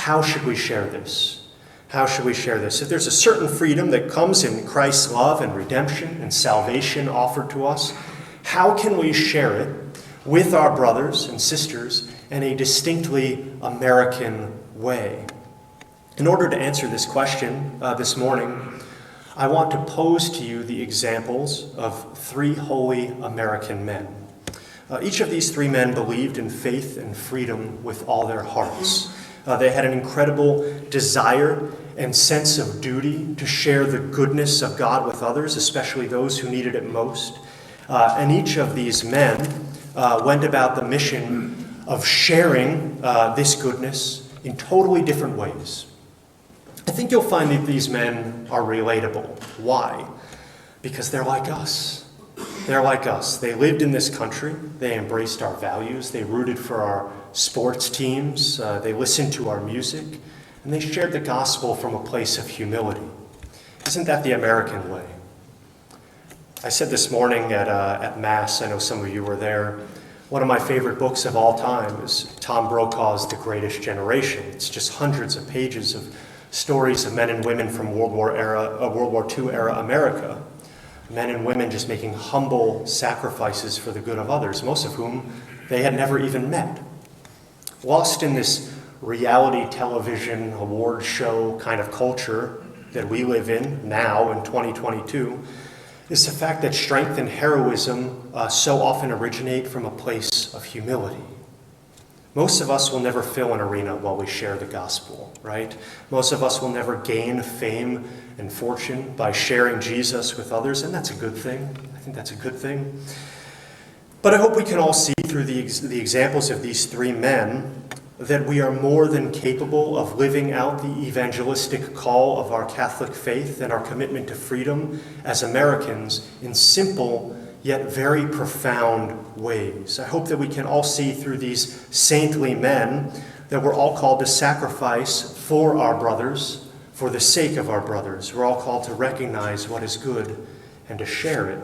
how should we share this? How should we share this? If there's a certain freedom that comes in Christ's love and redemption and salvation offered to us, how can we share it with our brothers and sisters in a distinctly American way? In order to answer this question this morning, I want to pose to you the examples of three holy American men. Each of these three men believed in faith and freedom with all their hearts. They had an incredible desire and sense of duty to share the goodness of God with others, especially those who needed it most. And each of these men went about the mission of sharing this goodness in totally different ways. I think you'll find that these men are relatable. Why? Because they're like us. They're like us. They lived in this country. They embraced our values. They rooted for our sports teams. They listened to our music. And they shared the gospel from a place of humility. Isn't that the American way? I said this morning at Mass, I know some of you were there, one of my favorite books of all time is Tom Brokaw's The Greatest Generation. It's just hundreds of pages of stories of men and women from World War II era America. Men and women just making humble sacrifices for the good of others, most of whom they had never even met. Lost in this reality television award show kind of culture that we live in now in 2022 is the fact that strength and heroism so often originate from a place of humility. Most of us will never fill an arena while we share the gospel, right? Most of us will never gain fame and fortune by sharing Jesus with others, and that's a good thing. I think that's a good thing. But I hope we can all see through the examples of these three men that we are more than capable of living out the evangelistic call of our Catholic faith and our commitment to freedom as Americans in simple yet very profound ways. I hope that we can all see through these saintly men that we're all called to sacrifice for our brothers, for the sake of our brothers. We're all called to recognize what is good and to share it.